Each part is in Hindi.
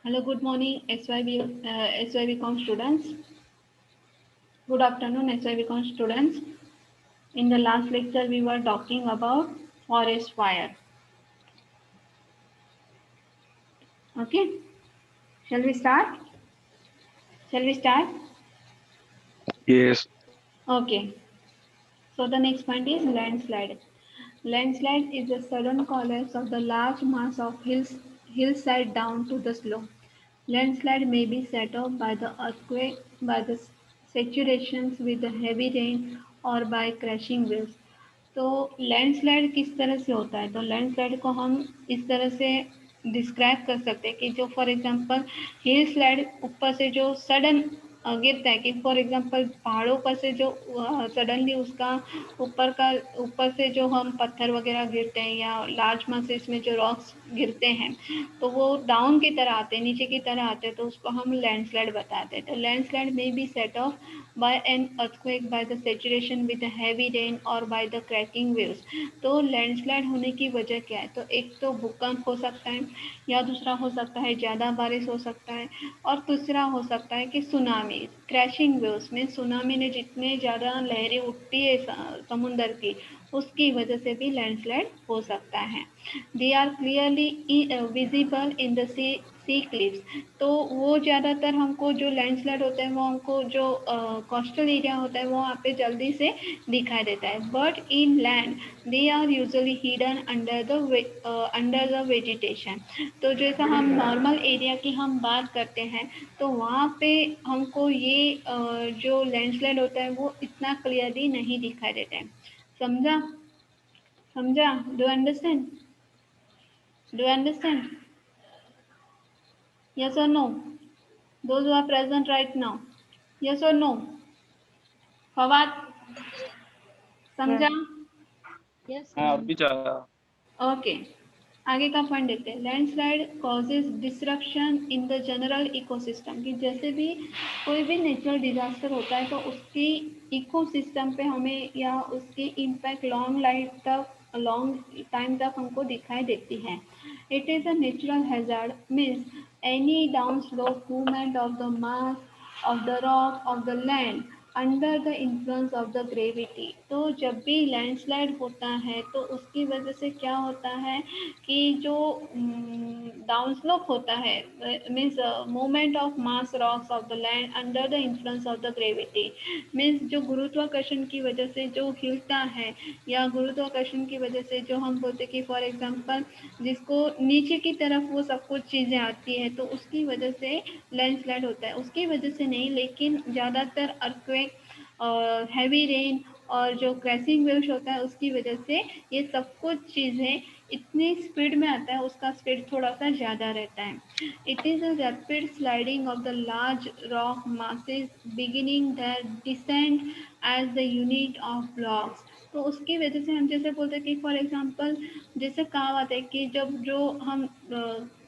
Hello, good morning, SYBCom students. Good afternoon, SYBCom students. In the last lecture, we were talking about forest fire. Okay, shall we start? Shall we start? Yes, Okay, so the next point is landslide. Landslide is the sudden collapse of the large mass of hillside down to the slope. Landslide may be set off by the earthquake, by the saturations with the heavy rain और by crashing waves. तो लैंडस्लाइड किस तरह से होता है? तो लैंडस्लाइड को हम इस तरह से डिस्क्राइब कर सकते हैं कि जो फॉर एग्जांपल हिल स्लाइड ऊपर से जो सडन गिरता है, कि फॉर एग्जांपल पहाड़ों पर से जो सडनली उसका ऊपर से जो हम पत्थर वगैरह गिरते हैं या लार्ज मासेस में जो रॉक्स गिरते हैं तो वो डाउन की तरह आते हैं, नीचे की तरह आते हैं, तो उसको हम लैंडस्लाइड बताते हैं। तो लैंडस्लाइड में be set off by an earthquake, by the saturation with a heavy rain or by the cracking waves। तो लैंडस्लाइड होने की वजह क्या है? तो एक तो भूकंप हो सकता है, या दूसरा हो सकता है ज़्यादा बारिश हो सकता है, और तीसरा हो सकता है कि सुनामी, क्रैशिंग वेव्स में सुनामी ने जितने ज़्यादा लहरें उठती है समुंदर की, उसकी वजह से भी लैंडस्लाइड हो सकता है। They are clearly visible in the sea cliffs. तो वो ज़्यादातर हमको जो लैंडस्लाइड होता है वो हमको जो कोस्टल एरिया होता है वो वहाँ पे जल्दी से दिखाई देता है, but in land they are usually hidden under the vegetation. तो जैसा हम नॉर्मल एरिया की हम बात करते हैं तो वहाँ पे हमको ये जो लैंडस्लाइड होता है वो इतना क्लियरली नहीं दिखाई देता है। समझा? समझा? Do understand? Do understand? Yes or no? Those who are present right now. Yes or no? Fawad, समझा? Yes, हाँ ma'am. अभी जा। ओके, आगे का पॉइंट देखते हैं। Landslide causes destruction in the general ecosystem, कि जैसे भी कोई भी नेचुरल डिजास्टर होता है तो उसकी इकोसिस्टम पे हमें या उसकी इम्पैक्ट लॉन्ग टाइम तक हमको दिखाई देती है। It is a natural hazard means any down slope movement of the mass of the rock of the land under the influence of the gravity. तो जब भी लैंडस्लाइड होता है तो उसकी वजह से क्या होता है कि जो डाउन स्लोप होता है means movement of mass rocks of the land under the influence of the gravity, means जो गुरुत्वाकर्षण की वजह से जो हिलता है या गुरुत्वाकर्षण की वजह से जो हम बोलते कि फॉर एग्जांपल जिसको नीचे की तरफ वो सब कुछ चीज़ें आती है तो उसकी वजह से लैंडस्लाइड होता है। उसकी वजह से नहीं, लेकिन ज़्यादातर अर्थक्वेक और हैवी रेन और जो क्रैशिंग वेव्स होता है उसकी वजह से ये सब कुछ चीज़ें इतनी स्पीड में आता है, उसका स्पीड थोड़ा सा ज़्यादा रहता है। It is a rapid sliding of the large rock masses beginning their descent as the unit of blocks. तो उसकी वजह से हम जैसे बोलते हैं कि फॉर एग्जांपल जैसे कहावत है कि जब जो हम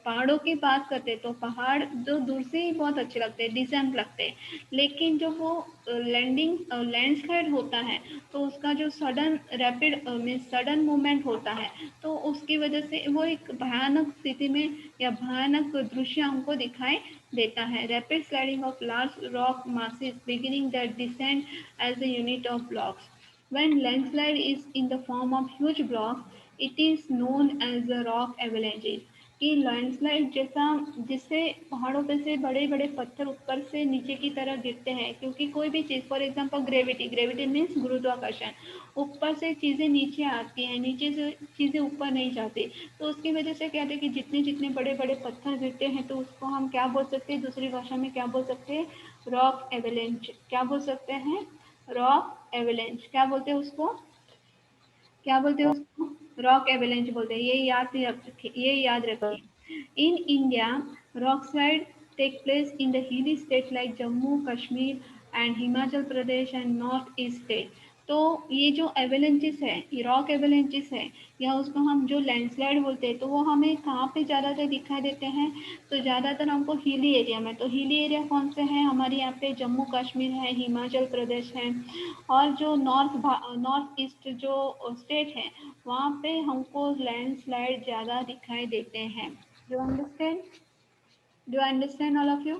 पहाड़ों की बात करते हैं तो पहाड़ जो दूर से ही बहुत अच्छे लगते हैं, डिसेंट लगते हैं, लेकिन जब वो लैंडस्लाइड होता है तो उसका जो sudden rapid means sudden movement होता है तो उसकी वजह से वो एक भयानक स्थिति में या भयानक दृश्य हमको दिखाई देता है। Rapid sliding of large rock masses beginning that descent as the unit of blocks. When landslide is in the form of huge blocks, it is known as the rock avalanches। कि लैंडस्लाइड जैसा जिससे पहाड़ों पे से बड़े बड़े पत्थर ऊपर से नीचे की तरह गिरते हैं, क्योंकि कोई भी चीज़ फॉर एग्जांपल ग्रेविटी मीन्स गुरुत्वाकर्षण, ऊपर से चीज़ें नीचे आती हैं, नीचे से चीज़ें ऊपर नहीं जाती, तो उसकी वजह से कहते हैं कि जितने जितने बड़े बड़े पत्थर गिरते हैं तो उसको हम क्या बोल सकते हैं, दूसरी भाषा में क्या बोल सकते हैं, रॉक एवेलेंच। क्या बोल सकते हैं? Rock avalanche. क्या बोलते हैं उसको? क्या बोलते हैं उसको? रॉक एवेलेंच बोलते हैं। ये याद रखिए। In India rock slide take place in the hilly state like Jammu Kashmir and Himachal Pradesh and north east state. तो ये जो एवेलेंचेस है, ये रॉक एवेलेंचेस है या उसको हम जो लैंडस्लाइड बोलते हैं, तो वो हमें कहाँ पे ज़्यादातर दिखाई देते हैं? तो ज़्यादातर हमको हिली एरिया में। तो हिली एरिया कौन से हैं हमारे यहाँ पे? जम्मू कश्मीर है, हिमाचल प्रदेश है, और जो नॉर्थ ईस्ट जो स्टेट है वहाँ पे हमको लैंडस्लाइड ज़्यादा दिखाई देते हैं। You understand? Do understand all of you?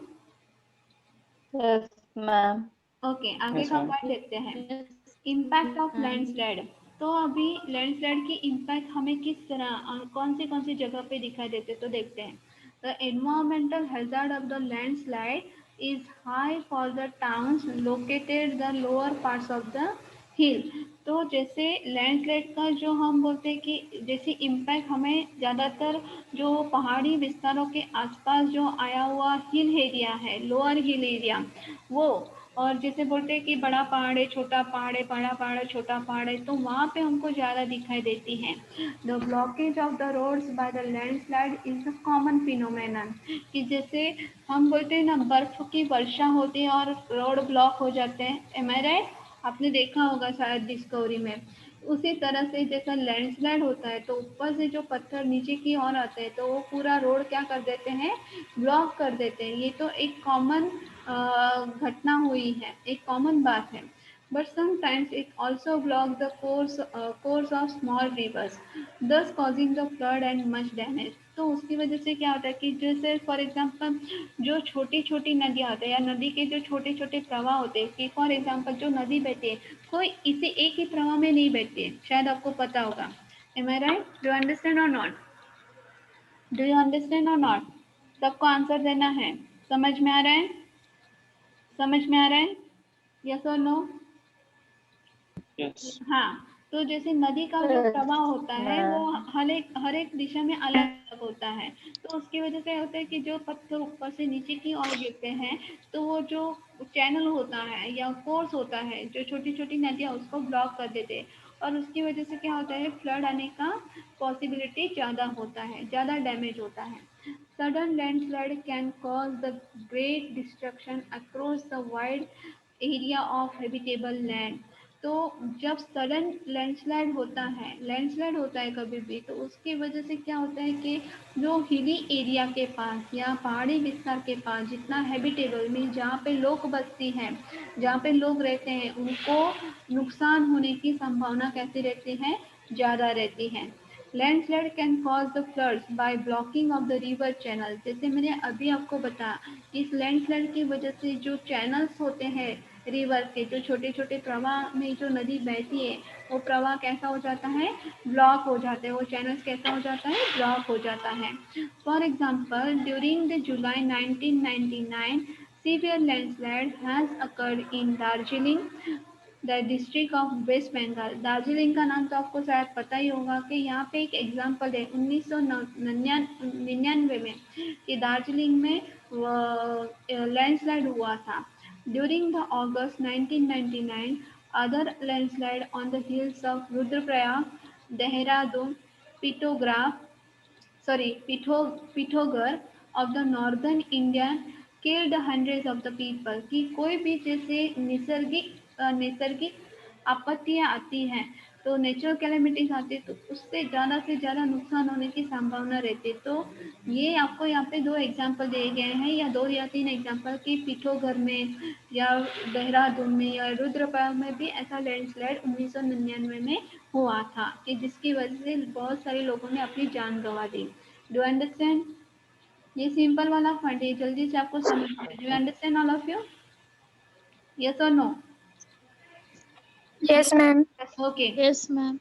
Yes, ma'am. Okay, आगे Yes, का ma'am. पॉइंट देखते हैं। Yes, impact of ma'am. Landslide. तो अभी लैंडस्लाइड की इम्पैक्ट हमें किस तरह और कौन सी जगह पे दिखाई देते तो देखते हैं। The environmental hazard of the landslide is high for the towns located the lower parts of the हिल। तो जैसे लैंडस्लाइड का जो हम बोलते हैं कि जैसे इम्पैक्ट हमें ज़्यादातर जो पहाड़ी विस्तारों के आसपास जो आया हुआ हिल एरिया है, लोअर हिल एरिया, वो, और जैसे बोलते हैं कि बड़ा पहाड़ है, छोटा पहाड़ है, बड़ा पहाड़ है, छोटा पहाड़ है, तो वहाँ पे हमको ज़्यादा दिखाई देती हैं। The blockage of the roads by the landslide is the common phenomenon. कि जैसे हम बोलते हैं ना, बर्फ की वर्षा होती है और रोड ब्लॉक हो जाते हैं, एम आई राइट? आपने देखा होगा शायद डिस्कवरी में। उसी तरह से जैसा लैंडस्लाइड होता है तो ऊपर से जो पत्थर नीचे की ओर आते हैं तो वो पूरा रोड क्या कर देते हैं, ब्लॉक कर देते हैं। ये तो एक कॉमन घटना हुई है, एक कॉमन बात है। But sometimes it also block the course of small rivers, thus causing the flood and much damage. तो उसकी वजह से क्या होता है कि जैसे फॉर एग्जांपल जो छोटी छोटी नदियाँ होती है या नदी के जो छोटे छोटे प्रवाह होते हैं, कि फॉर एग्जांपल जो नदी बहती है कोई इसे एक ही प्रवाह में नहीं बहती है, शायद आपको पता होगा। Am I right? Do understand or not? Do you understand or not? सबको आंसर देना है। समझ में आ रहा है? समझ में आ रहा है? यस और नो? Yes. हाँ, तो जैसे नदी का जो Yes, प्रवाह होता है वो ma'am. हर एक दिशा में अलग अलग होता है। तो उसकी वजह से होता है कि जो पत्थर ऊपर से नीचे की ओर गिरते हैं तो वो जो चैनल होता है या कोर्स होता है, जो छोटी छोटी नदियाँ उसको ब्लॉक कर देते हैं। और उसकी वजह से क्या होता है, फ्लड आने का पॉसिबिलिटी ज़्यादा होता है, ज़्यादा डैमेज होता है। Sudden landslide can cause the great destruction across the wide area of habitable land. तो जब सडन लैंडस्लाइड होता है कभी भी, तो उसकी वजह से क्या होता है कि जो हिली एरिया के पास या पहाड़ी विस्तार के पास जितना हैबिटेबल में जहाँ पे लोग बसती हैं, जहाँ पे लोग रहते हैं, उनको नुकसान होने की संभावना कैसी रहती है, ज़्यादा रहती है। Landslide can cause the floods by blocking of the river channel. जैसे मैंने अभी आपको बताया, इस लैंडस्लाइड की वजह से जो चैनल्स होते हैं रिवर के, जो छोटे छोटे प्रवाह में जो नदी बहती है, वो प्रवाह कैसा हो जाता है, ब्लॉक हो जाते हैं। वो चैनल्स कैसा हो जाता है, ब्लॉक हो जाता है। For example during the July 1999 severe landslide has occurred in Darjeeling, the district of West Bengal. Darjeeling का नाम तो आपको शायद पता ही होगा कि यहाँ पे एक एग्जाम्पल है 1999 में कि दार्जिलिंग में लैंडस्लाइड हुआ था। During the August 1999 other landslide on the hills of Rudraprayag, Dehradun, Pithoragarh Pithoragarh of the northern India killed hundreds of the people. कि कोई भी जैसे नैसर्गिक आपत्तियाँ आती हैं, तो नेचुरल कैलेमिटीज आती है, तो उससे ज़्यादा से ज़्यादा नुकसान होने की संभावना रहती है। तो ये आपको यहाँ पे दो एग्जाम्पल दिए गए हैं, या दो या तीन एग्जाम्पल, कि पिठोगर में या देहरादून में या रुद्रप्रयाग में भी ऐसा लैंडस्लाइड 1999 में हुआ था, कि जिसकी वजह से बहुत सारे लोगों ने अपनी जान गंवा दी। Do understand? ये सिंपल वाला फंड है, जल्दी से आपको समझ में। Do understand all of you? Yes और no? Yes, ma'am. Okay, Yes, ma'am.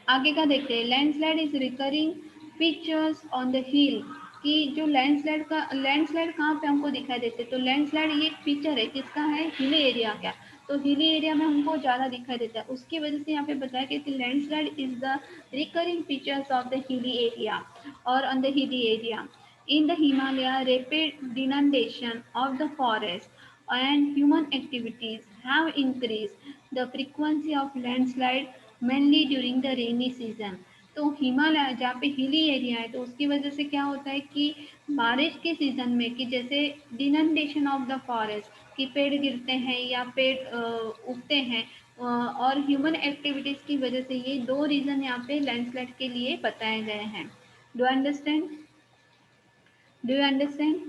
आगे का देखते हैं। Landslide is recurring features on the hill. कि जो लैंडस्लाइड कहाँ पे हमको दिखाई देते, तो लैंडस्लाइड ये एक फीचर है, किसका है, हिली एरिया का। तो हिली एरिया में हमको ज़्यादा दिखाई देता है, उसकी वजह से यहाँ पे बताया कि landslide is the recurring features of the hilly area और on the hilly area in the Himalaya. Rapid denudation of the forest and human activities have increased the frequency of landslide mainly during the rainy season. तो हिमालय जहाँ पे हिली एरिया है, तो उसकी वजह से क्या होता है कि बारिश के सीजन में, कि जैसे डिनंडेशन ऑफ द फॉरेस्ट, कि पेड़ गिरते हैं या पेड़ उगते हैं, और ह्यूमन एक्टिविटीज की वजह से, ये दो रीजन यहाँ पे लैंडस्लाइड के लिए बताए गए हैं। Do understand? Do you understand?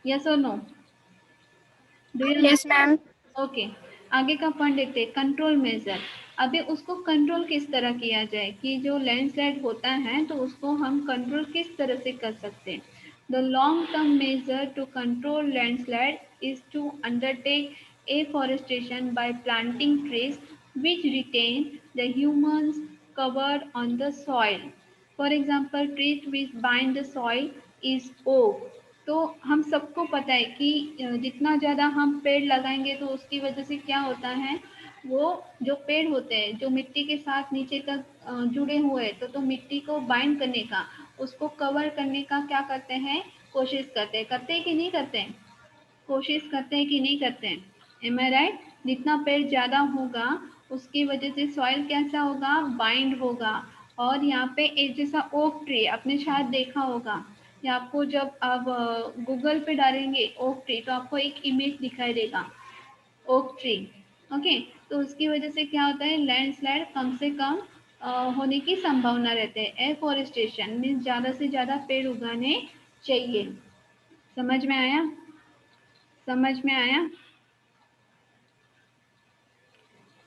Yes और no? Do you? Yes, ma'am. Okay, आगे का पॉइंट देखते हैं, कंट्रोल मेजर। अभी उसको कंट्रोल किस तरह किया जाए, कि जो लैंडस्लाइड होता है तो उसको हम कंट्रोल किस तरह से कर सकते हैं। The long-term measure to control landslide is to undertake afforestation by planting trees which retain the humans covered on the soil. For example, trees which bind the soil is oak. तो हम सबको पता है कि जितना ज़्यादा हम पेड़ लगाएंगे तो उसकी वजह से क्या होता है, वो जो पेड़ होते हैं जो मिट्टी के साथ नीचे तक जुड़े हुए हैं, तो मिट्टी को बाइंड करने का, उसको कवर करने का क्या करते हैं, कोशिश करते हैं कि नहीं करते हैं, कोशिश करते हैं कि नहीं करते हैं, एम आई राइट। जितना पेड़ ज़्यादा होगा उसकी वजह से सॉइल कैसा होगा, बाइंड होगा। और यहाँ पे एक जैसा ओक ट्री आपने शायद देखा होगा, या आपको जब आप गूगल पे डालेंगे ओक ट्री तो आपको एक इमेज दिखाई देगा ओक ट्री। ओके, तो उसकी वजह से क्या होता है, लैंडस्लाइड कम से कम होने की संभावना रहते हैं। एफॉरेस्टेशन मीन्स ज़्यादा से ज़्यादा पेड़ उगाने चाहिए। समझ में आया, समझ में आया?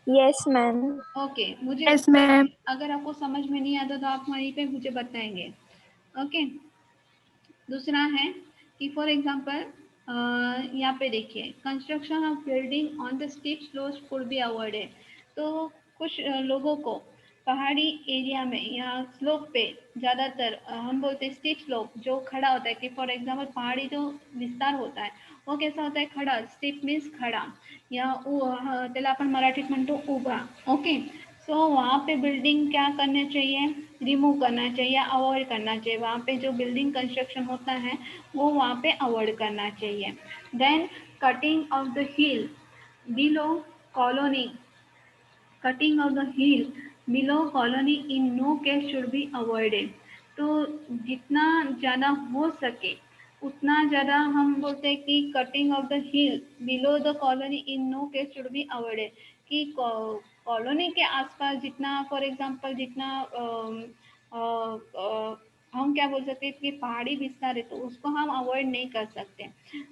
Yes ma'am. ओके, मुझे Yes, ma'am. अगर आपको समझ में नहीं आता तो आप वहीं पे मुझे बताएंगे। ओके, दूसरा है कि फॉर एग्जांपल यहाँ पे देखिए, construction of building on the steep slopes could be avoided. तो कुछ लोगों को पहाड़ी एरिया में या स्लोप पे ज़्यादातर हम बोलते हैं स्टीप स्लोप, जो खड़ा होता है कि फॉर एग्जांपल पहाड़ी जो विस्तार होता है वो कैसा होता है, खड़ा। स्टीप मीन्स खड़ा, या त्याला आपण मराठीत म्हणतो उभा। ओके, सो वहाँ पे बिल्डिंग क्या करना चाहिए, रिमूव करना चाहिए, अवॉइड करना चाहिए। वहाँ पे जो बिल्डिंग कंस्ट्रक्शन होता है वो वहाँ पे अवॉइड करना चाहिए। Then cutting of the hill below colony, cutting of the hill below colony in no case should be avoided. तो जितना ज़्यादा हो सके उतना ज़्यादा हम बोलते हैं कि cutting of the hill below the colony in no case should be avoided, कि कॉलोनी के आसपास जितना फॉर एग्जांपल जितना हम क्या बोल सकते हैं कि पहाड़ी विस्तार है तो उसको हम अवॉइड नहीं कर सकते।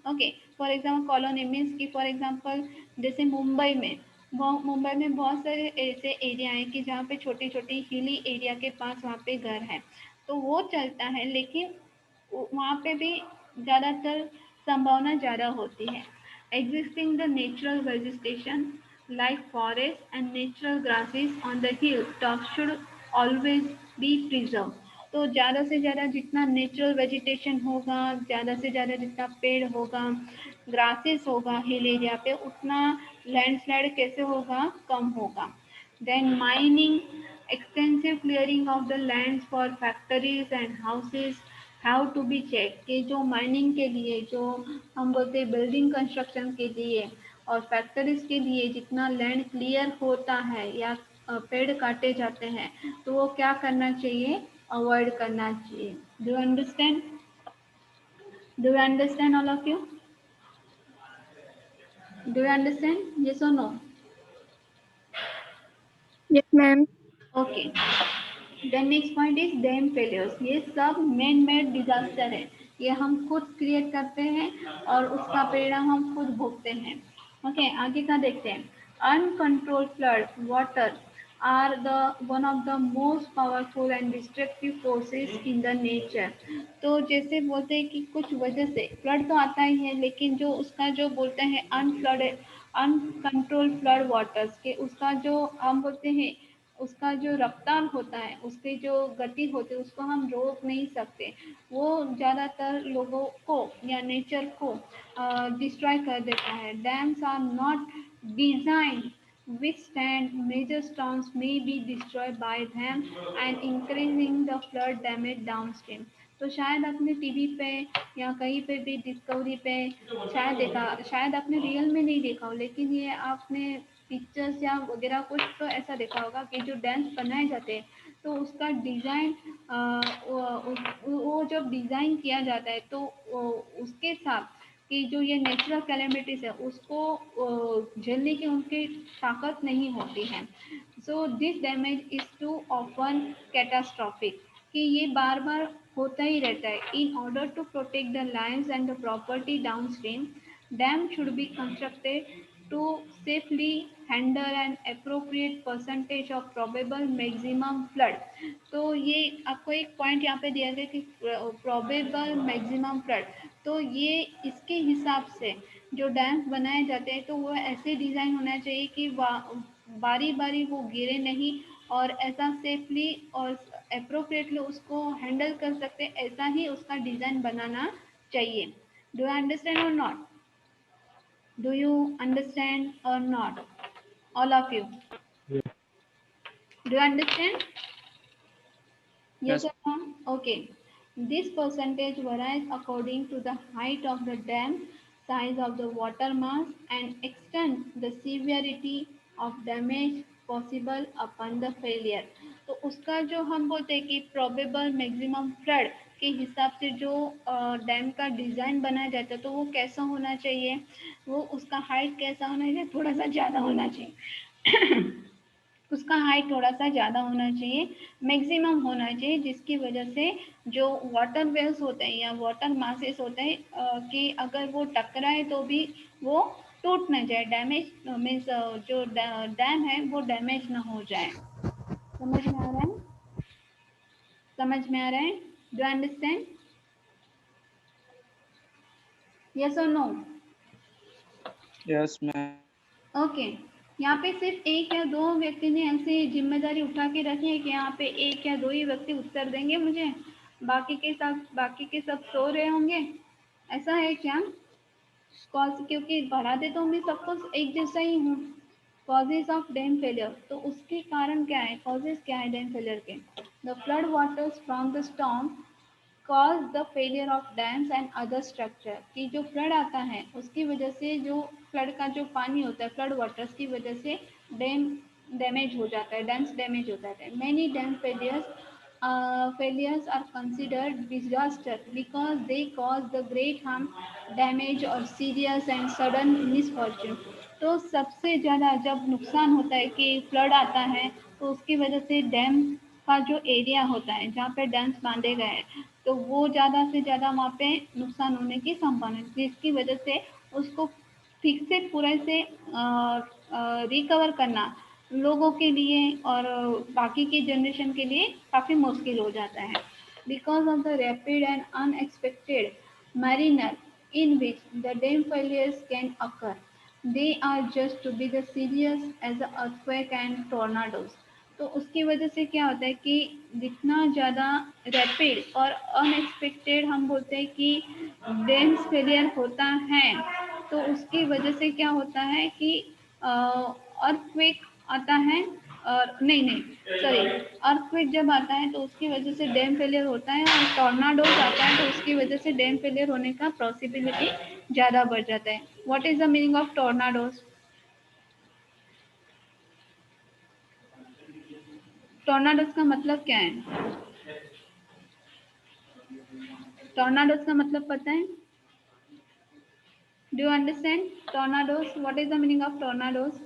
Okay, for example colony means कि फॉर एग्जांपल जैसे मुंबई में बहुत सारे ऐसे एरिया हैं कि जहाँ पे छोटी छोटी हिली एरिया के पास वहाँ पे घर है, तो वो चलता है, लेकिन वहाँ पे भी ज़्यादातर संभावना ज़्यादा होती है। Existing the natural vegetation like forest and natural grasses on the hill top should always be preserve. तो ज़्यादा से ज़्यादा जितना नेचुरल वेजिटेशन होगा, ज़्यादा से ज़्यादा जितना पेड़ होगा, ग्रासेस होगा हिल एरिया पे, उतना लैंडस्लाइड कैसे होगा, कम होगा। Then mining, extensive clearing of the lands for factories and houses have to be check, कि जो माइनिंग के लिए, जो हम बोलते हैं बिल्डिंग कंस्ट्रक्शन के लिए और फैक्ट्रीज के लिए जितना लैंड क्लियर होता है या पेड़ काटे जाते हैं, तो वो क्या करना चाहिए, अवॉइड करना चाहिए। Do understand, do understand all of you, do understand, yes और no? Yes, ma'am. Okay, then next point is dam failures. ये सब मैन मेड डिजास्टर है, ये हम खुद क्रिएट करते हैं और उसका परिणाम हम खुद भोगते हैं। ओके, आगे का देखते हैं। Uncontrolled flood water are the one of the most powerful and destructive forces in the nature. तो जैसे बोलते हैं कि कुछ वजह से फ्लड तो आता ही है, लेकिन जो उसका जो बोलते हैं अनकंट्रोल्ड फ्लड वाटर्स के, उसका जो हम बोलते हैं उसका जो रफ्तार होता है, उसकी जो गति होती है, उसको हम रोक नहीं सकते। वो ज़्यादातर लोगों को या नेचर को डिस्ट्रॉय कर देता है। Dams are not design withstand major storms may be destroyed by them and increasing the flood damage downstream। तो शायद आपने टीवी पे या कहीं पे भी डिस्कवरी पे शायद देखा, शायद आपने रियल में नहीं देखा हो, लेकिन ये आपने पिक्चर्स या वगैरह कुछ तो ऐसा देखा होगा कि जो डैम्स बनाए जाते हैं तो उसका डिज़ाइन वो जब डिज़ाइन किया जाता है तो उसके साथ कि जो ये नेचुरल कैलेमिटीज़ है उसको झेलने की उनकी ताकत नहीं होती है। So this damage is too often catastrophic, कि ये बार बार होता ही रहता है। In order to protect the lands and the property downstream, dam should be constructed to safely handle an appropriate percentage of probable maximum flood. तो ये आपको एक पॉइंट यहाँ पे दिया गया कि probable maximum flood, तो ये इसके हिसाब से जो डैम्स बनाए जाते हैं तो वो ऐसे डिज़ाइन होना चाहिए कि बारी बारी वो गिरे नहीं और ऐसा सेफली और अप्रोप्रिएटली उसको हैंडल कर सकते, ऐसा ही उसका डिज़ाइन बनाना चाहिए. Do you understand or not? Do you understand or not? All of you. Do you understand? Yes Yes. or no? Okay. This percentage varies according to the height of the dam, size of the water mass, and extent the severity of damage possible upon the failure. तो उसका जो हम बोलते हैं कि probable maximum flood के हिसाब से जो डैम का डिज़ाइन बनाया जाता है तो वो कैसा होना चाहिए, वो उसका हाइट कैसा होना चाहिए, थोड़ा सा ज़्यादा होना चाहिए. उसका हाइट थोड़ा सा ज़्यादा होना चाहिए, मैक्सिमम होना चाहिए, जिसकी वजह से जो वाटर वेव्स होते हैं या वाटर मासेस होते हैं कि अगर वो टकराए तो भी वो टूट ना जाए, डैमेज मीन्स जो डैम है वो डैमेज ना हो जाए. समझ में आ रहा है? समझ में आ रहा है? Do understand? यस और नो? Yes, ma'am. ओके. यहाँ पे सिर्फ एक या दो व्यक्ति ने ऐसी जिम्मेदारी उठा के रखी है कि यहाँ पे एक या दो ही व्यक्ति उत्तर देंगे मुझे, बाकी के सब सो रहे होंगे, ऐसा है क्या? कॉज क्योंकि बढ़ाते तो मैं सबको एक जैसा ही हूँ. कॉजेज ऑफ डैम फेलियर, तो उसके कारण क्या है, कॉजेज क्या है डैम फेलियर के? The flood waters from the storm cause the failure of dams and other structure, कि जो फ्लड आता है उसकी वजह से, जो फ्लड का जो पानी होता है फ्लड वाटर्स की वजह से डैम डैमेज हो जाता है, डैम्स डैमेज हो जाता है. Many dam failures are considered disaster because they cause the great harm, damage or serious and sudden misfortune. तो सबसे ज़्यादा जब नुकसान होता है कि फ्लड आता है तो उसकी वजह से डैम का जो एरिया होता है जहाँ पे डैम्स बांधे गए हैं तो वो ज़्यादा से ज़्यादा वहाँ पे नुकसान होने की संभावना है, जिसकी वजह से उसको ठीक से पूरे से रिकवर करना लोगों के लिए और बाकी की जनरेशन के लिए काफ़ी मुश्किल हो जाता है. Because of the rapid and unexpected mariner in which the dam failures can occur, they are just to be the serious as the earthquake and tornadoes. तो उसकी वजह से क्या होता है कि जितना ज़्यादा रैपिड और अनएक्सपेक्टेड हम बोलते हैं कि डैम्स फेलियर होता है तो उसकी वजह से क्या होता है कि अर्थक्वेक आता है, और नहीं सॉरी, अर्थक्वेक जब आता है तो उसकी वजह से डैम फेलियर होता है, और टॉर्नाडोज आता है तो उसकी वजह से डैम फेलियर होने का पॉसिबिलिटी ज़्यादा बढ़ जाता है. What is the meaning of tornadoes? Tornadoes का मतलब क्या है? टॉर्नाडोज का मतलब पता है? Do you understand tornadoes? What is the meaning of tornadoes?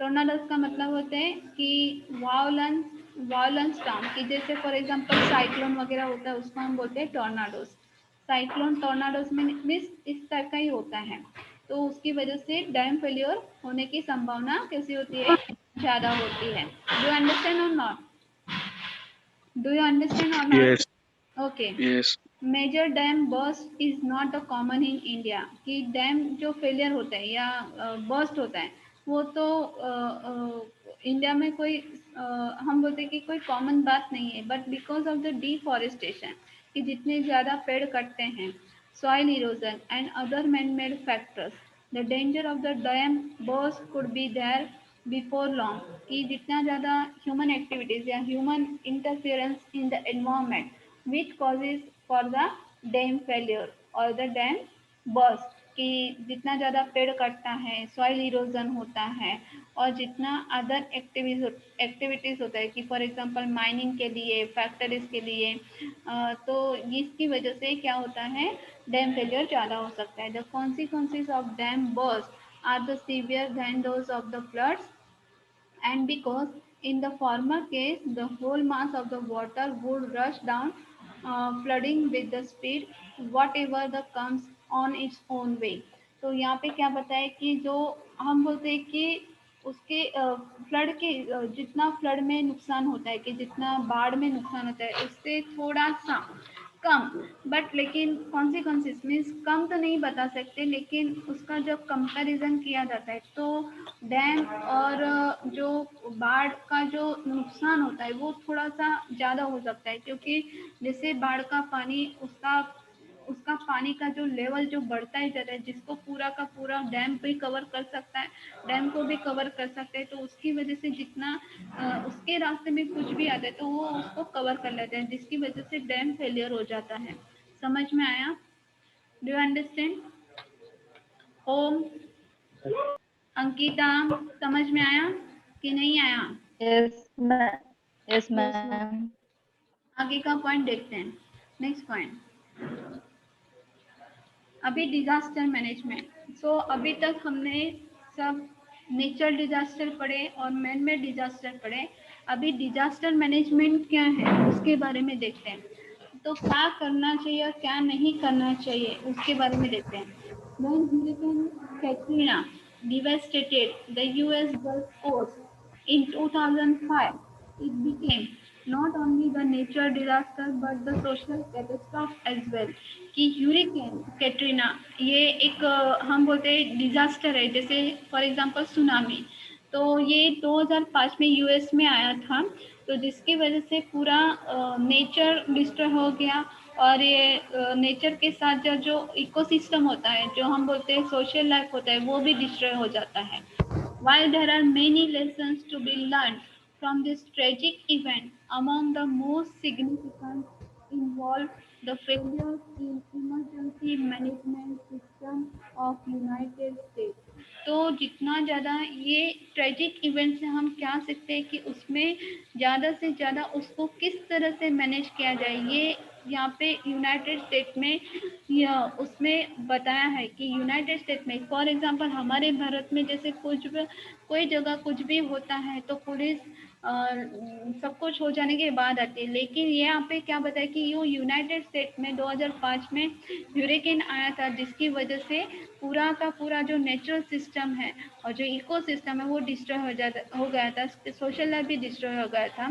Tornadoes का मतलब होता है कि वायलेंस स्टॉर्म, कि जैसे फॉर एग्जांपल साइक्लोन वगैरह होता है उसको हम बोलते हैं टॉर्नाडोज. साइक्लोन टॉर्नाडोज में मीन्स इस टाइप का ही होता है, तो उसकी वजह से डैम फेलियर होने की संभावना कैसी होती है, ज़्यादा होती है. Do you understand or not? Do you understand or not? Yes. Okay. Yes. Major dam burst is not a common in India, कि डैम जो फेलियर होता है या बर्स्ट होता है वो तो इंडिया में कोई हम बोलते हैं कि कोई कॉमन बात नहीं है, but because of the deforestation, कि जितने ज़्यादा पेड़ कटते हैं, soil erosion and other man made factors, the danger of the dam burst could be there before long, कि जितना ज़्यादा ह्यूमन एक्टिविटीज़ या human interference in the environment which causes for the dam failure or the dam burst, कि जितना ज़्यादा पेड़ कटता है, सॉइल इरोजन होता है और जितना अदर एक्टिविटीज़ होता है कि फॉर एग्जांपल माइनिंग के लिए, फैक्ट्रीज के लिए, तो इसकी वजह से क्या होता है, डैम फेलियर ज़्यादा हो सकता है. The consequences of dam burst are the severe than those of the floods, and because in the former case the whole mass of the water would rush down, flooding with the speed whatever the comes on its own way. तो यहाँ पे क्या बताया कि जो हम बोलते हैं कि उसके फ्लड के जितना फ्लड में नुकसान होता है कि जितना बाढ़ में नुकसान होता है उससे थोड़ा सा कम, बट लेकिन कॉन्सिक्वेंसेस मीन्स कम तो नहीं बता सकते, लेकिन उसका जब कंपैरिजन किया जाता है तो डैम और जो बाढ़ का जो नुकसान होता है वो थोड़ा सा ज़्यादा हो सकता है, क्योंकि जैसे बाढ़ का पानी उसका उसका पानी का जो लेवल जो बढ़ता ही जाता है, जिसको पूरा का पूरा डैम भी कवर कर सकता है, डैम को भी कवर कर सकते हैं, तो उसकी वजह से जितना उसके रास्ते में कुछ भी आता है तो वो उसको कवर कर लेते हैं, जिसकी वजह से डैम फेलियर हो जाता है। समझ में आया? Do you understand? Om, Ankita, समझ में आया कि नहीं आया? Yes, ma'am. Yes, yes ma'am. ma'am. आगे का पॉइंट देखते हैं। नेक्स्ट पॉइंट, अभी डिजास्टर मैनेजमेंट। सो अभी तक हमने सब नेचुरल डिजास्टर पढ़े और मैन मेड डिजास्टर पढ़े। अभी डिजास्टर मैनेजमेंट क्या है उसके बारे में देखते हैं। तो क्या करना चाहिए और क्या नहीं करना चाहिए उसके बारे में देखते हैं। When Hurricane Katrina devastated the US Gulf Coast in 2005, it became not only the natural disaster but the social catastrophe as well। कि ह्यूरिकेन कैटरीना ये एक हम बोलते हैं डिजास्टर है, जैसे फॉर एग्जांपल सुनामी। तो ये 2005 में यूएस में आया था, तो जिसकी वजह से पूरा नेचर डिस्ट्रॉय हो गया, और ये नेचर के साथ जो जो इकोसिस्टम होता है, जो हम बोलते हैं सोशल लाइफ होता है, वो भी डिस्ट्रॉय हो जाता है। While there are many lessons to be learned from this tragic event, among the most significant involve the failures in emergency management system of United States। तो जितना ज़्यादा ये ट्रेजिक इवेंट से हम क्या सीखते हैं कि उसमें ज़्यादा से ज़्यादा उसको किस तरह से मैनेज किया जाए, ये यहाँ पे यूनाइटेड स्टेट में उसमें बताया है कि यूनाइटेड स्टेट में फॉर एग्जांपल हमारे भारत में जैसे कोई जगह कुछ भी होता है तो पुलिस सब कुछ हो जाने के बाद आती है, लेकिन ये यहाँ पे क्या बताया कि ये यूनाइटेड स्टेट में 2005 में ह्यूरिकेन आया था, जिसकी वजह से पूरा का पूरा जो नेचुरल सिस्टम है और जो इको सिस्टम है वो डिस्ट्रॉय हो गया था, सोशल लाइफ भी डिस्ट्रॉय हो गया था।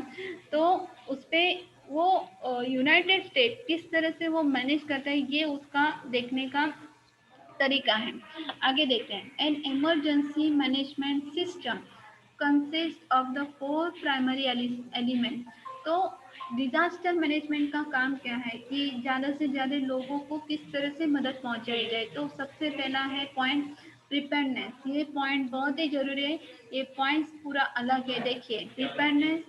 तो उस पर वो यूनाइटेड स्टेट किस तरह से वो मैनेज करता है ये उसका देखने का तरीका है। आगे देखते हैं। An emergency management system consist of the 4 primary element. तो डिजास्टर मैनेजमेंट का काम क्या है कि ज़्यादा से ज़्यादा लोगों को किस तरह से मदद पहुंचाई जाए। तो सबसे पहला है पॉइंट प्रिपेयर्डनेस। ये पॉइंट बहुत ही जरूरी है, ये पॉइंट्स पूरा अलग है। देखिए, प्रिपेयर्डनेस,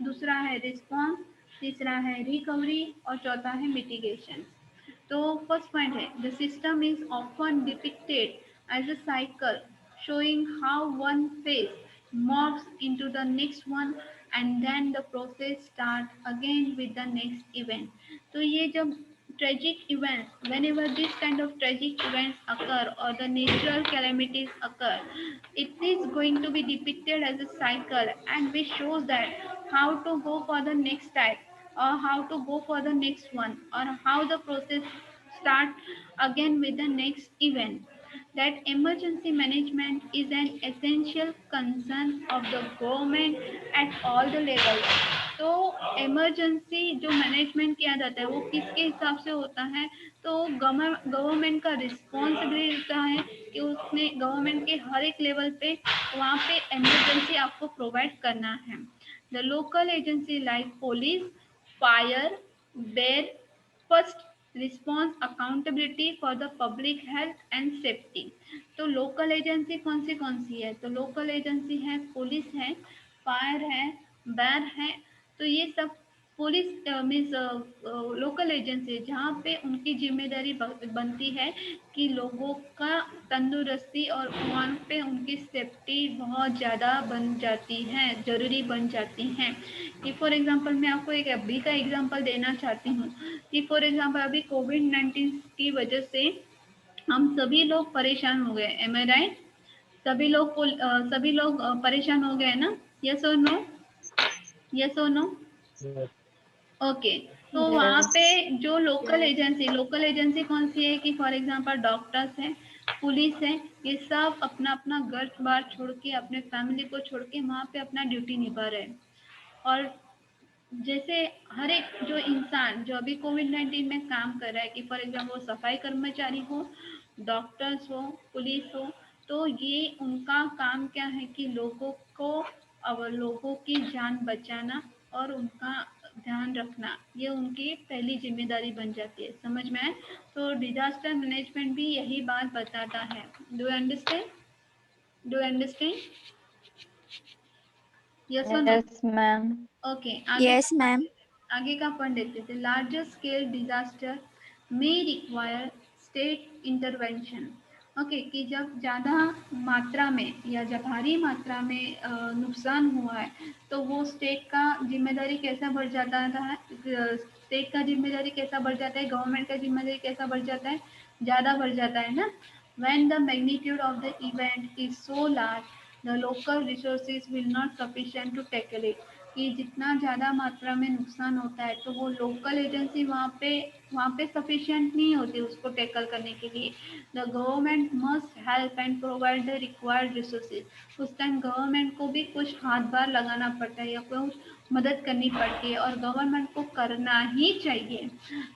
दूसरा है रिस्पॉन्स, तीसरा है रिकवरी और चौथा है मिटिगेशन। तो फर्स्ट पॉइंट है the system is often depicted as a cycle showing how one phase morphs into the next one and then the process start again with the next event। तो ये जब tragic events, whenever this kind of tragic events occur or the natural calamities occur, it is going to be depicted as a cycle and which shows that how to go for the next type or how to go for the next one or how the process start again with the next event। That emergency management is an essential concern of the government at all the levels। तो इमरजेंसी जो मैनेजमेंट किया जाता है वो किसके हिसाब से होता है, तो गवर्नमेंट का रिस्पॉन्सिबिलिटी होता है कि उसने गवर्नमेंट के हर एक लेवल पे वहाँ पे इमरजेंसी आपको प्रोवाइड करना है। The local agency like police, fire, bear first response accountability for the public health and safety. तो लोकल एजेंसी कौन सी है, तो लोकल एजेंसी है पुलिस है, फायर है, बैर है। तो ये सब पुलिस मीन्स लोकल एजेंसी जहाँ पे उनकी जिम्मेदारी बनती है कि लोगों का तंदुरुस्ती और वहाँ पे उनकी सेफ्टी बहुत ज़्यादा बन जाती है, ज़रूरी बन जाती हैं। कि फॉर एग्जांपल मैं आपको एक अभी का एग्जांपल देना चाहती हूँ कि फॉर एग्जांपल अभी कोविड-19 की वजह से हम सभी लोग परेशान हो गए। M I right? सभी लोग परेशान हो गए ना? यस और नो? यस और नो? ओके। तो वहाँ Yes. पे जो लोकल एजेंसी कौन सी है कि फॉर एग्जांपल डॉक्टर्स हैं, पुलिस है, ये सब अपना अपना घर बार छोड़ के, अपने फैमिली को छोड़ के वहाँ पे अपना ड्यूटी निभा रहे हैं। और जैसे हर एक जो इंसान जो अभी कोविड-19 में काम कर रहा है, कि फॉर एग्जाम्पल वो सफाई कर्मचारी हो, डॉक्टर्स हो, पुलिस हो, तो ये उनका काम क्या है कि लोगों को, अब लोगों की जान बचाना और उनका ध्यान रखना, ये उनकी पहली जिम्मेदारी बन जाती है। समझ में आए? तो डिजास्टर मैनेजमेंट भी यही बात बताता है। Do you understand? Do you understand? Yes और नो? Yes, ma'am. ओके, आगे Yes, ma'am. आगे का पॉइंट देखते थे। Larger scale disaster may require state intervention. Okay, कि जब ज़्यादा मात्रा में या जब भारी मात्रा में नुकसान हुआ है, तो वो स्टेट का जिम्मेदारी कैसा बढ़ जाता है, स्टेट का जिम्मेदारी कैसा बढ़ जाता है, गवर्नमेंट का जिम्मेदारी कैसा बढ़ जाता है, ज़्यादा बढ़ जाता है ना। When the magnitude of the event is so large, the local resources will not sufficient to tackle it। कि जितना ज़्यादा मात्रा में नुकसान होता है, तो वो लोकल एजेंसी वहाँ पे सफिशिएंट नहीं होती उसको टैकल करने के लिए। The government must help and provide the required resources. उस टाइम गवर्नमेंट को भी कुछ हाथ बार लगाना पड़ता है या कुछ मदद करनी पड़ती है, और गवर्नमेंट को करना ही चाहिए।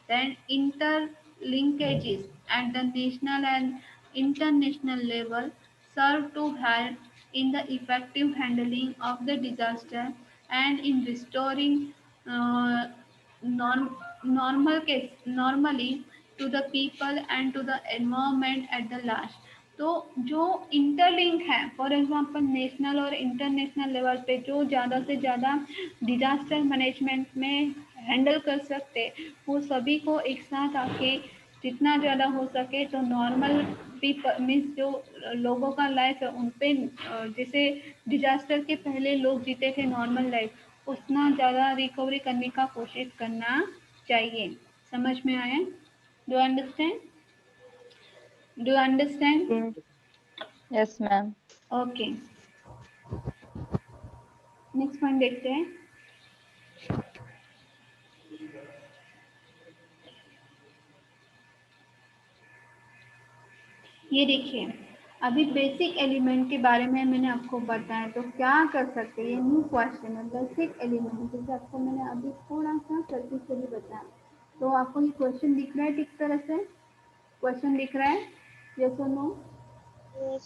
Then inter linkages at the national and international level serve to help in the effective handling of the disaster and in restoring uh, normally to the people and to the environment at the last। तो जो इंटरलिंक है, फॉर एग्जांपल नेशनल और इंटरनेशनल लेवल पे जो ज़्यादा से ज़्यादा डिजास्टर मैनेजमेंट में हैंडल कर सकते, वो सभी को एक साथ आके जितना ज़्यादा हो सके तो नॉर्मल पीपल मीन्स जो लोगों का लाइफ है उन पे, जैसे डिजास्टर के पहले लोग जीते थे नॉर्मल लाइफ, उतना ज़्यादा रिकवरी करने का कोशिश करना चाहिए। समझ में आया? Do understand? Do understand? Yes. Yes, ma'am. Okay, next point देखते हैं। ये देखिए, अभी बेसिक एलिमेंट के बारे में मैंने आपको बताया, तो क्या कर सकते हैं, ये न्यू क्वेश्चन है। बेसिक एलिमेंट जैसे आपको मैंने अभी थोड़ा सा सर्किटली बताया, तो आपको ये क्वेश्चन दिख रहा है ठीक तरह से? क्वेश्चन दिख रहा है? यस और no? Yes.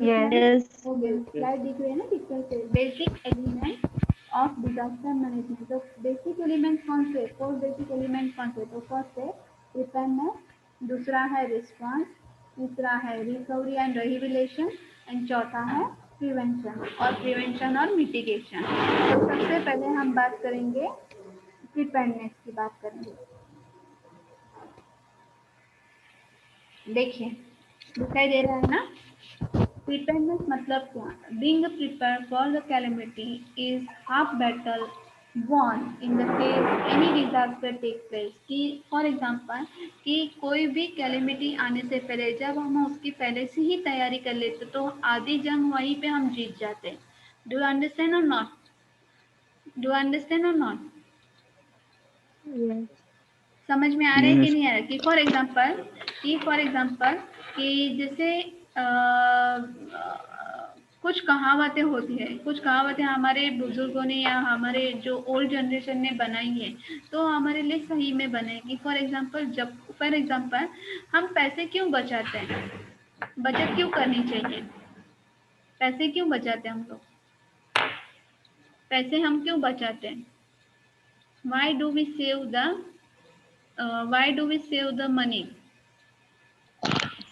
Yes. Okay, slide दिख रही है ना ठीक तरह से? Basic element of disaster management. तो बेसिक एलिमेंट कौन से? 4 बेसिक एलिमेंट कौन से? तो फर्स्ट है प्रिपेयरनेस, दूसरा है रिस्पांस, तीसरा है रिकवरी एंड रिहेबिलिटेशन, एंड चौथा है प्रिवेंशन और मिटिगेशन। तो सबसे पहले हम बात करेंगे प्रिपेयरनेस की बात करेंगे। देखिए, दिखाई दे रहा है ना? प्रिपेयरनेस मतलब क्या? Being prepared for the calamity is half battle won in the case any disaster take place। कि फॉर एग्जांपल कि कोई भी कैलेमिटी आने से पहले जब हम उसकी पहले से ही तैयारी कर लेते, तो आधी जंग वहीं पे हम जीत जाते। Do you understand or not? Do understand or not? Yes. समझ में आ रहा है कि Yes. नहीं आ रहा? कि फॉर एग्जांपल कि जैसे कुछ कहावतें होती है, कुछ कहावतें हमारे बुजुर्गों ने या हमारे जो ओल्ड जनरेशन ने बनाई है, तो हमारे लिए सही में बनेगी। फॉर एग्जांपल हम पैसे क्यों बचाते हैं? बचत क्यों करनी चाहिए? पैसे क्यों बचाते हैं हम लोग? पैसे हम क्यों बचाते हैं? Why do we save the money?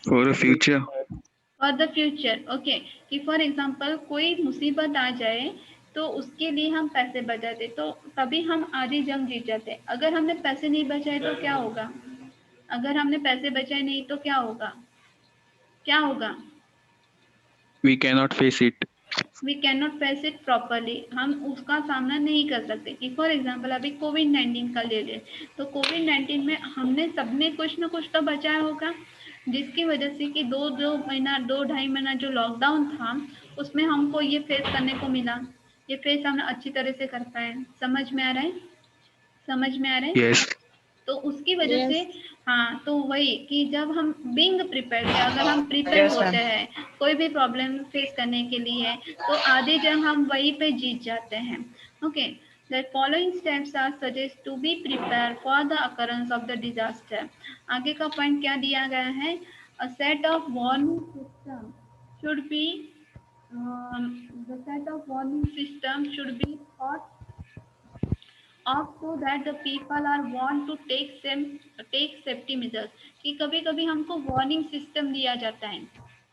For the future. For the future. Okay, कि फॉर एग्जांपल कोई मुसीबत आ जाए तो उसके लिए हम पैसे बचाते, तो तभी हम आधी जंग जीत जाते। अगर हमने पैसे नहीं बचाए तो क्या होगा? अगर हमने पैसे बचाए नहीं तो क्या होगा? क्या होगा? We cannot face it. We cannot face it properly. हम उसका सामना नहीं कर सकते। कि फॉर एग्जाम्पल अभी कोविड-19 का ले लें, तो कोविड-19 में हमने सबने कुछ ना कुछ तो बचाया होगा, जिसकी वजह से कि 2-2.5 महीना जो लॉकडाउन था, उसमें हमको ये फेस करने को मिला। ये फेस हमने अच्छी तरह से कर पाए। समझ में आ रहा है? समझ में आ रहा है? Yes. तो उसकी वजह से हाँ, तो वही कि जब हम बीइंग प्रिपेयर्ड है, अगर हम प्रिपेयर Yes, होते ma'am. हैं कोई भी प्रॉब्लम फेस करने के लिए, तो आधी जंग हम वहीं पे जीत जाते हैं. Okay, the following steps are suggest to be prepare for the occurrence of the disaster. आगे का पॉइंट क्या दिया गया है? A set of warning system should be the set of warning system should be thought of so that the people are warned to take safety measures. कि कभी कभी हमको वार्निंग सिस्टम दिया जाता है.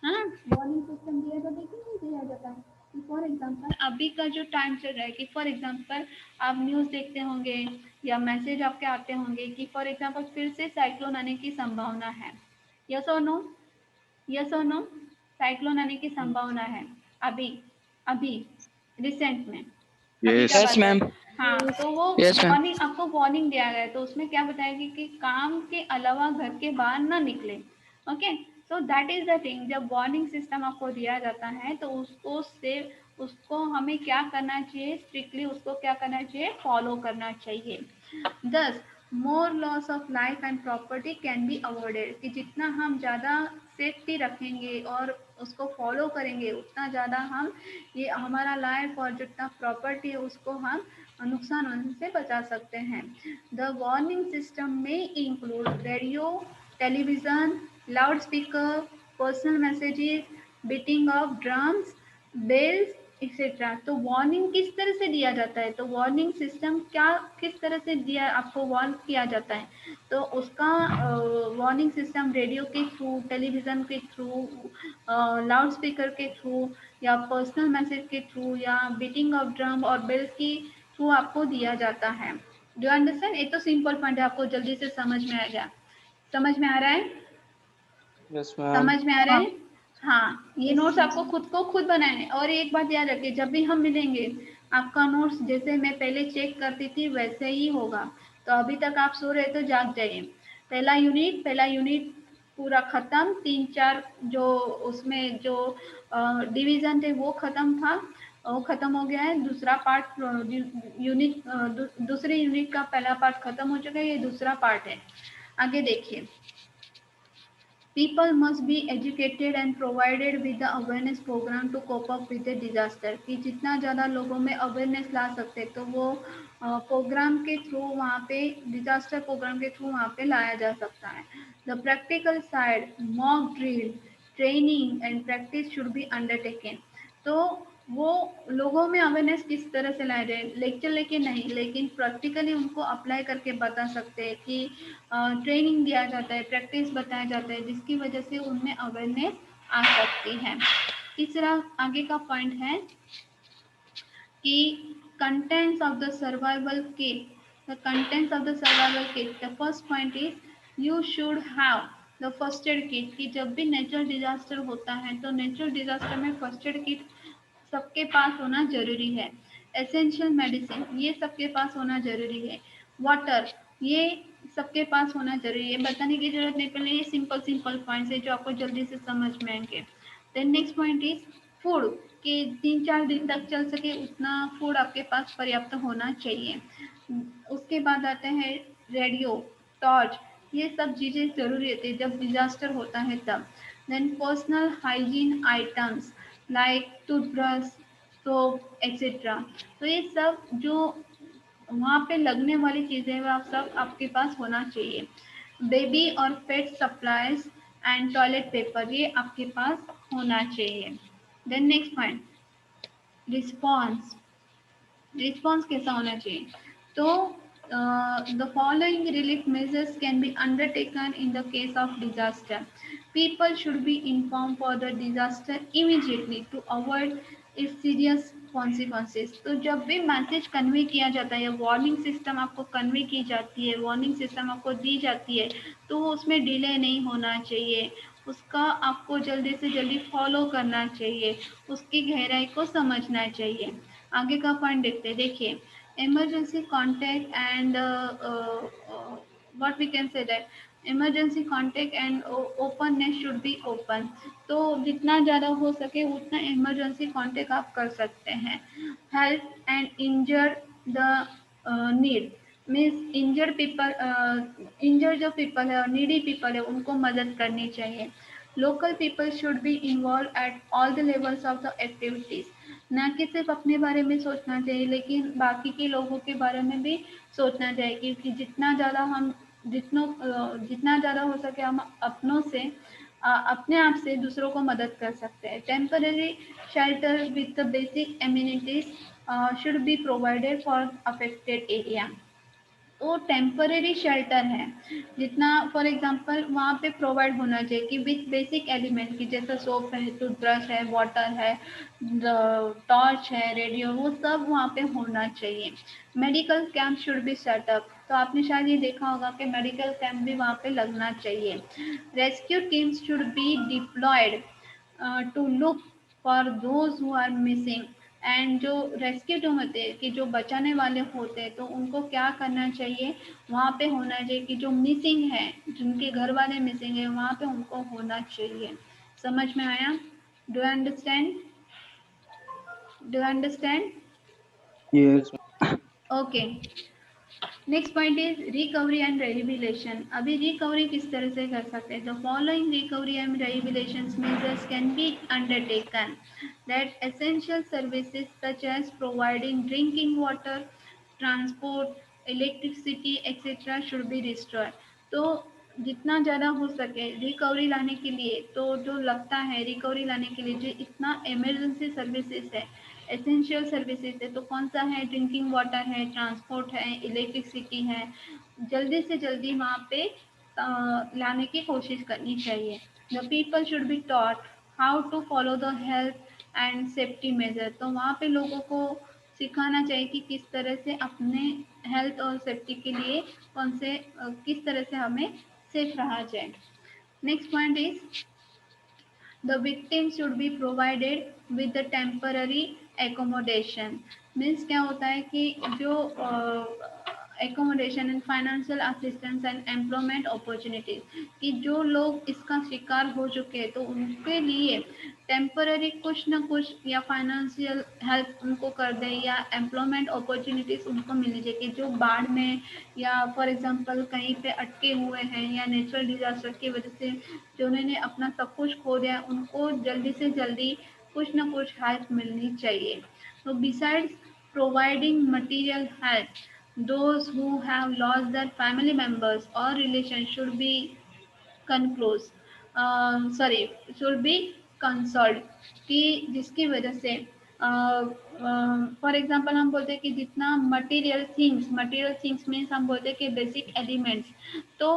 हाँ, वार्निंग सिस्टम दिया जाता है कि नहीं दिया जाता है? कि फॉर एग्जांपल अभी का जो टाइम चल रहा है कि फॉर एग्जांपल आप न्यूज़ देखते होंगे या मैसेज आपके आते होंगे कि फॉर एग्जांपल फिर से साइक्लोन आने की संभावना है. यस और नो? यस और नो? साइक्लोन आने की संभावना है अभी अभी रिसेंट में. अभी का Yes. Yes, बात है. ma'am. हाँ, तो वो Yes, ma'am. वार्निंग आपको वार्निंग दिया गया है, तो उसमें क्या बताएगी कि काम के अलावा घर के बाहर ना निकले. Okay, so that is the thing. जब वार्निंग सिस्टम आपको दिया जाता है तो उसको हमें क्या करना चाहिए? स्ट्रिक्टली उसको क्या करना चाहिए? फॉलो करना चाहिए. Thus, more loss of life and property can be avoided. कि जितना हम ज़्यादा सेफ्टी रखेंगे और उसको फॉलो करेंगे, उतना ज़्यादा हम ये हमारा लाइफ और जितना प्रॉपर्टी है उसको हम नुकसान होने से बचा सकते हैं. द वार्निंग सिस्टम में include radio, television, loud speaker, personal messages, beating of drums, bells etcetera. तो वार्निंग किस तरह से दिया जाता है? तो वार्निंग सिस्टम क्या किस तरह से दिया आपको वार्न किया जाता है? तो उसका वार्निंग सिस्टम रेडियो के थ्रू, टेलीविज़न के थ्रू, लाउड स्पीकर के थ्रू या पर्सनल मैसेज के थ्रू या बीटिंग ऑफ ड्रम और बेल्स के थ्रू आपको दिया जाता है. Do understand? ये तो सिंपल पॉइंट है, आपको जल्दी से समझ में आ गया. समझ में आ रहा है? Yes, ma'am. समझ में आ रहा है? हाँ, ये नोट्स आपको खुद को खुद बनाए हैं. और एक बात याद रखिए, जब भी हम मिलेंगे आपका नोट्स जैसे मैं पहले चेक करती थी वैसे ही होगा. तो अभी तक आप सो रहे तो जाग जाइए. पहला यूनिट पूरा खत्म. 3-4 जो उसमें जो डिवीजन थे वो खत्म था, वो खत्म हो गया है. दूसरा पार्ट दूसरे यूनिट का पहला पार्ट खत्म हो चुका है, ये दूसरा पार्ट है. आगे देखिए. People must be educated and provided with the awareness program to cope up with the disaster. कि जितना ज़्यादा लोगों में अवेयरनेस ला सकते तो वो प्रोग्राम के थ्रू वहाँ पे डिजास्टर प्रोग्राम के थ्रू वहाँ पे लाया जा सकता है. The practical side, mock drill, training and practice should be undertaken. तो वो लोगों में अवेयरनेस किस तरह से लाया जाए? लेक्चर लेके नहीं, लेकिन प्रैक्टिकली उनको अप्लाई करके बता सकते हैं कि ट्रेनिंग दिया जाता है, प्रैक्टिस बताया जाता है, जिसकी वजह से उनमें अवेयरनेस आ सकती है. तीसरा आगे का पॉइंट है कि contents of the survival kit. The contents of the survival kit. The first point is you should have the first aid kit. कि जब भी नेचुरल डिजास्टर होता है तो नेचुरल डिजास्टर में फर्स्ट एड किट सबके पास होना जरूरी है. एसेंशियल मेडिसिन ये सबके पास होना जरूरी है. वाटर ये सबके पास होना जरूरी है. बताने की जरूरत नहीं, पहले ये सिंपल पॉइंट्स है जो आपको जल्दी से समझ में आएंगे. Then next point is food. कि 3-4 दिन तक चल सके उतना फूड आपके पास पर्याप्त होना चाहिए. उसके बाद आते हैं रेडियो, टॉर्च, ये सब चीज़ें ज़रूरी होती है जब डिजास्टर होता है तब. Then personal hygiene items like toothbrush, soap etcetera. तो ये सब जो वहाँ पे लगने वाली चीज़ें वो आप सब आपके पास होना चाहिए. बेबी और pet supplies and toilet paper ये आपके पास होना चाहिए. Then next point, response. Response कैसा होना चाहिए? तो the following relief measures can be undertaken in the case of disaster. People should be inform for the disaster immediately to avoid its serious consequences. तो जब भी मैसेज कन्वे किया जाता है या वार्निंग सिस्टम आपको कन्वे की जाती है, वार्निंग सिस्टम आपको दी जाती है, तो उसमें डिले नहीं होना चाहिए. उसका आपको जल्दी से जल्दी फॉलो करना चाहिए, उसकी गहराई को समझना चाहिए. आगे का पॉइंट देखते हैं. देखिए, emergency contact and what we can say that emergency contact and openness should be open. तो जितना ज़्यादा हो सके उतना इमरजेंसी कॉन्टैक्ट आप कर सकते हैं. Help and injure the need. Means injured जो पीपल है और नीडी पीपल है उनको मदद करनी चाहिए। Local people should be involve at all the levels of the activities. ना कि सिर्फ अपने बारे में सोचना चाहिए लेकिन बाकी के लोगों के बारे में भी सोचना चाहिए, क्योंकि जितना ज़्यादा हो सके हम अपनों से अपने आप से दूसरों को मदद कर सकते हैं। Temporary shelter with the basic amenities should be provided for affected area. तो टेम्पररी शेल्टर है जितना फॉर एग्जांपल वहाँ पे प्रोवाइड होना चाहिए कि विथ बेसिक एलिमेंट की जैसे सोप है, टूथब्रश है, वाटर है, टॉर्च है, रेडियो, वो सब वहाँ पे होना चाहिए। Medical camp should be set up. तो आपने शायद ये देखा होगा कि मेडिकल कैंप भी वहाँ पे लगना चाहिए। Rescue teams should be deployed to look for those who are missing. And जो रेस्क्यू टीम होते हैं कि जो बचाने वाले होते हैं तो उनको क्या करना चाहिए, वहाँ पे होना चाहिए कि जो मिसिंग है, जिनके घर वाले मिसिंग है, वहाँ पे उनको होना चाहिए। समझ में आया? Do you understand? Do you understand? Yes. Okay. Next point is recovery and rehabilitation. अभी रिकवरी किस तरह से कर सकते हैं? The following recovery and rehabilitation measures can be undertaken that essential services such as providing drinking water, transport, electricity etcetera should be restored. तो जितना ज़्यादा हो सके रिकवरी लाने के लिए, तो जो लगता है रिकवरी लाने के लिए जो इतना इमरजेंसी सर्विसेज है, एसेंशियल सर्विसेज है, तो कौन सा है? ड्रिंकिंग वाटर है, ट्रांसपोर्ट है, इलेक्ट्रिसिटी है, जल्दी से जल्दी वहाँ पे लाने की कोशिश करनी चाहिए। The people should be taught how to follow the health and safety measure. तो वहाँ पे लोगों को सिखाना चाहिए कि किस तरह से अपने हेल्थ और सेफ्टी के लिए किस तरह से हमें सेफ रहा जाए। Next point is the victim should be provided with the temporary accommodation। Means क्या होता है कि जो accommodation and financial assistance and employment opportunities, कि जो लोग इसका शिकार हो चुके हैं तो उनके लिए टेम्पररी कुछ ना कुछ या फाइनेंशियल हेल्प उनको कर दे या एम्प्लॉयमेंट अपॉर्चुनिटीज उनको मिलनी चाहिए, कि जो बाढ़ में या फॉर एग्जांपल कहीं पे अटके हुए हैं या नेचुरल डिजास्टर की वजह से जो उन्होंने अपना सब कुछ खो दिया, उनको जल्दी से जल्दी कुछ ना कुछ हेल्प मिलनी चाहिए। तो besides providing material help, those who have lost their family members or relations should be conclose sorry should be consult, कि जिसकी वजह से फॉर एग्जांपल हम बोलते हैं कि जितना मटेरियल थिंग्स मीन्स हम बोलते हैं कि बेसिक एलिमेंट्स, तो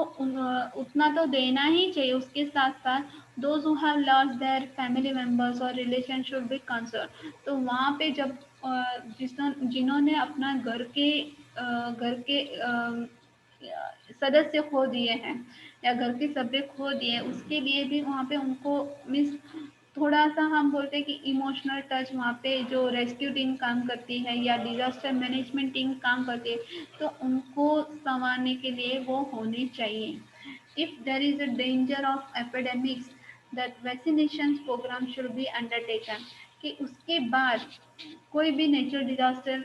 उतना तो देना ही चाहिए। उसके साथ साथ those who have lost their family members और रिलेशन शुड बी कंसर्न। तो वहाँ पे जब जिन्होंने अपना घर के सदस्य खो दिए हैं या घर के सभ्य खो दिए, उसके लिए भी वहाँ पे उनको मीन्स थोड़ा सा हम बोलते हैं कि इमोशनल टच वहाँ पे जो रेस्क्यू टीम काम करती है या डिजास्टर मैनेजमेंट टीम काम करती है, तो उनको संवारने के लिए वो होने चाहिए। If there is a danger of epidemics that vaccination programme should be undertaken, कि उसके बाद कोई भी नेचुरल डिजास्टर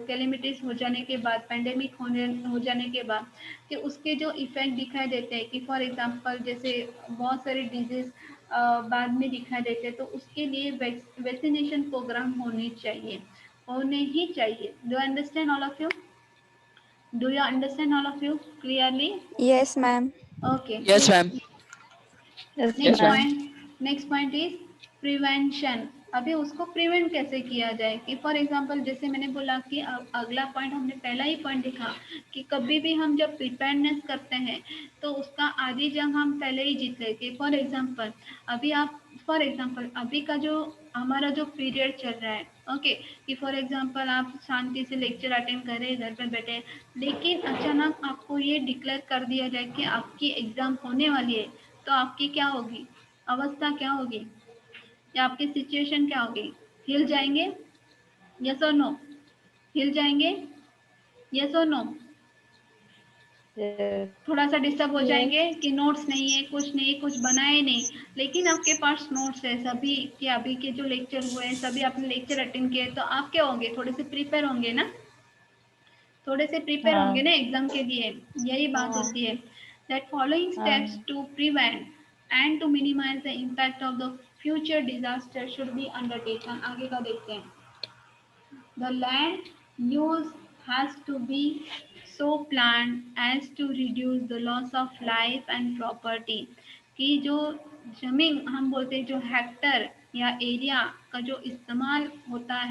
कैलेमिटीज हो जाने के बाद, पेंडेमिक हो जाने के बाद, कि उसके जो इफेक्ट दिखाई देते हैं, कि फॉर एग्जांपल जैसे बहुत सारे डिजीज बाद में दिखाई देते हैं, तो उसके लिए वैक्सीनेशन प्रोग्राम होने ही चाहिए। Do understand all of you? Do you understand all of you clearly? Yes, ma'am. Okay. Yes, ma'am. Yes, Yes, ma'am. ma'am. Next point is prevention. अभी उसको प्रिवेंट कैसे किया जाए, कि फॉर एग्जांपल जैसे मैंने बोला कि अगला पॉइंट हमने पहला ही पॉइंट देखा कि कभी भी हम जब प्रिपेयरनेस करते हैं तो उसका आधी जंग हम पहले ही जीत लेते हैं। फॉर एग्जांपल अभी का जो हमारा जो पीरियड चल रहा है, ओके, कि फॉर एग्जांपल आप शांति से लेक्चर अटेंड करें घर पे बैठे, लेकिन अचानक आपको ये डिक्लेयर कर दिया जाए कि आपकी एग्जाम होने वाली है, तो आपकी क्या होगी अवस्था, क्या होगी, या आपकी सिचुएशन क्या होगी? हिल जाएंगे? यस और नो? हिल जाएंगे? यस और नो? Yes. थोड़ा सा डिस्टर्ब हो Yes. जाएंगे कि नोट्स नहीं है, कुछ बनाए नहीं, लेकिन आपके पास नोट्स है सभी कि अभी के जो लेक्चर हुए हैं सभी आपने लेक्चर अटेंड किए, तो आप क्या होंगे? थोड़े से प्रिपेयर होंगे ना? थोड़े से प्रिपेयर हाँ। होंगे ना एग्जाम के लिए, यही बात हाँ। होती है। That following steps to prevent and to minimise the impact of the future disaster should be undertaken. आगे का देखते हैं। The land use has to be so planned as to reduce the loss of life and property। कि जो जमीन हम बोलते हैं जो हेक्टर या एरिया का जो इस्तेमाल होता है